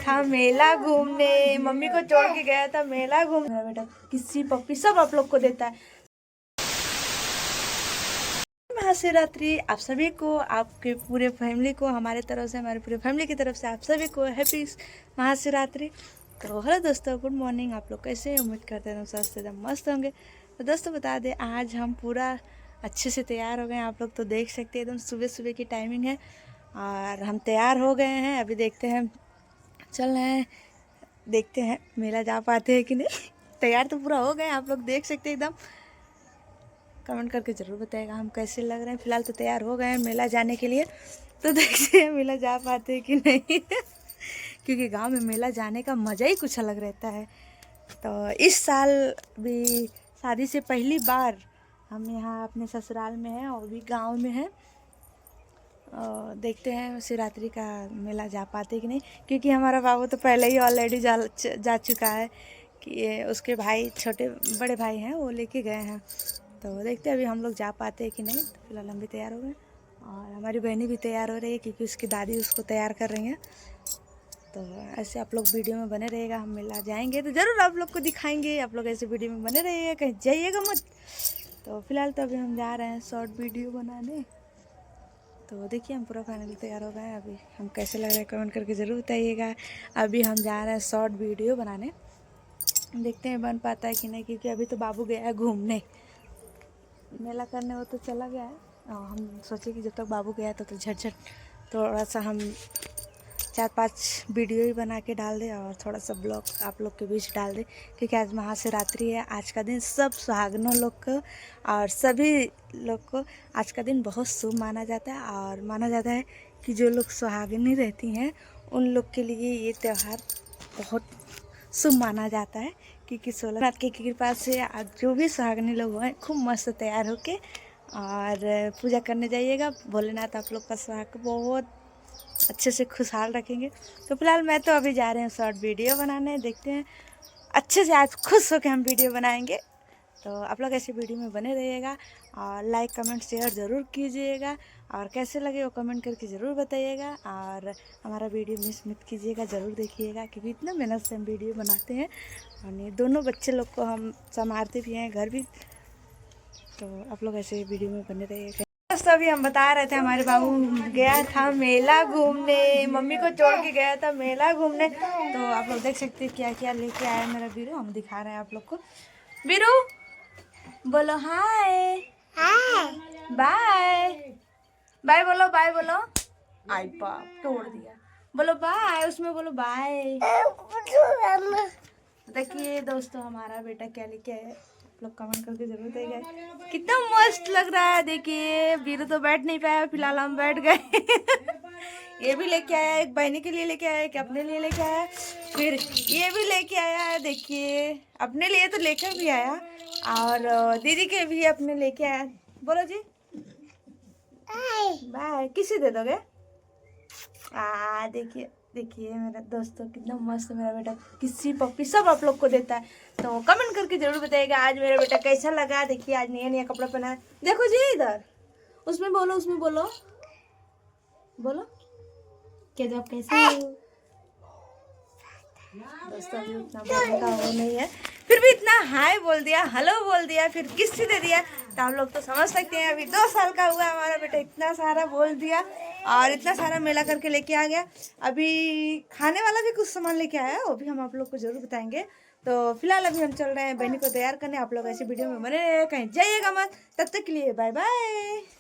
था मेला घूमने, मम्मी को छोड़ के गया था मेला घूमने। मेरा बेटा किसी पप्पी सब आप लोग को देता है। महाशिवरात्रि आप सभी को, आपके पूरे फैमिली को, हमारे तरफ से, हमारे पूरे फैमिली की तरफ से आप सभी को हैप्पी महाशिवरात्रि। तो हेलो दोस्तों, गुड मॉर्निंग। आप लोग कैसे हैं? उम्मीद करते हैं स्वास्थ्य एकदम मस्त होंगे। तो दोस्तों बता दें, आज हम पूरा अच्छे से तैयार हो गए हैं। आप लोग तो देख सकते हैं एकदम सुबह सुबह की टाइमिंग है और हम तैयार हो गए हैं। अभी देखते हैं, चल रहे हैं, देखते हैं मेला जा पाते हैं कि नहीं। तैयार तो पूरा हो गए, आप लोग देख सकते हैं एकदम। कमेंट करके ज़रूर बताइएगा हम कैसे लग रहे हैं। फ़िलहाल तो तैयार हो गए हैं मेला जाने के लिए, तो देखते हैं मेला जा पाते हैं कि नहीं। क्योंकि गांव में मेला जाने का मज़ा ही कुछ अलग रहता है। तो इस साल भी शादी से पहली बार हम यहाँ अपने ससुराल में हैं और भी गांव में हैं। देखते हैं शिवरात्रि का मेला जा पाते कि नहीं, क्योंकि हमारा बाबू तो पहले ही ऑलरेडी जा चुका है कि उसके भाई, छोटे बड़े भाई हैं, वो लेके गए हैं। तो देखते हैं अभी हम लोग जा पाते हैं कि नहीं। तो फिलहाल हम भी तैयार हो गए और हमारी बहनें भी तैयार हो रही है, क्योंकि उसकी दादी उसको तैयार कर रही हैं। तो ऐसे आप लोग वीडियो में बने रहिएगा। हम मेला जाएंगे तो ज़रूर आप लोग को दिखाएंगे। आप लोग ऐसे वीडियो में बने रहिएगा, कहीं जाइएगा मत। तो फिलहाल तो अभी हम जा रहे हैं शॉर्ट वीडियो बनाने। तो देखिए हम पूरा फाइनली तैयार हो गए हैं। अभी हम कैसे लग रहे हैं कमेंट करके ज़रूर बताइएगा। अभी हम जा रहे हैं शॉर्ट वीडियो बनाने, देखते हैं बन पाता है कि नहीं, क्योंकि अभी तो बाबू गया है घूमने, मेला करने वो तो चला गया है। और हम सोचे कि जब तक बाबू गया है तो झटझट थोड़ा सा हम 4-5 वीडियो ही बना के डाल दें और थोड़ा सा ब्लॉग आप लोग के बीच डाल दें, क्योंकि आज महाशिवरात्रि है। आज का दिन सब सुहागनों लोग को और सभी लोग को आज का दिन बहुत शुभ माना जाता है। और माना जाता है कि जो लोग सुहागिनी रहती हैं उन लोग के लिए ये त्यौहार बहुत शुभ माना जाता है, क्योंकि सोलहनाथ की कृपा से आज जो भी सुहागनी लोग हैं खूब मस्त तैयार होके और पूजा करने जाइएगा। भोलेनाथ आप लोग का सुहाग बहुत अच्छे से खुशहाल रखेंगे। तो फिलहाल मैं तो अभी जा रहे हैं शॉर्ट वीडियो बनाने, देखते हैं अच्छे से आज खुश होकर हम वीडियो बनाएंगे। तो आप लोग ऐसे वीडियो में बने रहिएगा और लाइक कमेंट शेयर ज़रूर कीजिएगा। और कैसे लगे वो कमेंट करके ज़रूर बताइएगा। और हमारा वीडियो मिस मत कीजिएगा, ज़रूर देखिएगा, क्योंकि इतना मेहनत से हम वीडियो बनाते हैं और ये दोनों बच्चे लोग को हम संभालते भी हैं, घर भी। तो आप लोग ऐसे वीडियो में बने रहिएगा। दोस्तों अभी हम बता रहे थे, हमारे बाबू गया था मेला घूमने, मम्मी को छोड़ के गया था मेला घूमने। तो आप लोग देख सकते हैं क्या क्या लेके आया मेरा बीरू, हम दिखा रहे हैं आप लोग को। बीरू बोलो हाय, हाय, बाय बाय बोलो, बाय बोलो। आई बाप तोड़ दिया, बोलो बाय, उसमें बोलो बाय। देखिए दोस्तों हमारा बेटा क्या लेके आया, आप लोग कमेंट करके जरूर बताइएगा। कितना मस्त लग रहा है। देखिए बीरू तो बैठ नहीं पाया, फिलहाल हम बैठ गए। ये भी लेके आया, एक बहनी के लिए लेके आया, एक अपने लिए लेके आया, फिर ये भी लेके आया है। देखिए अपने लिए तो लेकर भी आया और दीदी के भी अपने लेके आया। बोलो जी बाय, किसे दे दोगे? देखिए देखिए मेरा दोस्तों कितना मस्त मेरा बेटा किसी पप्पी सब आप लोग को देता है। तो कमेंट करके जरूर बताइएगा आज मेरा बेटा कैसा लगा। देखिए आज नया नया कपड़ा पहना है, देखो जी इधर, उसमें बोलो, उसमें बोलो, बोलो क्या जब कैसे हो? दोस्तों अभी उतना बोलने का वो नहीं है, फिर भी इतना हाय बोल दिया, हेलो बोल दिया, फिर किस्सी दे दिया, तो हम लोग तो समझ सकते हैं। अभी 2 साल का हुआ हमारा बेटा, इतना सारा बोल दिया और इतना सारा मेला करके लेके आ गया। अभी खाने वाला भी कुछ सामान लेके आया, वो भी हम आप लोग को जरूर बताएंगे। तो फिलहाल अभी हम चल रहे हैं बहनी को तैयार करने। आप लोग ऐसे वीडियो में बने रहे, कहीं जाइएगा मत। तब तक के लिए बाय बाय।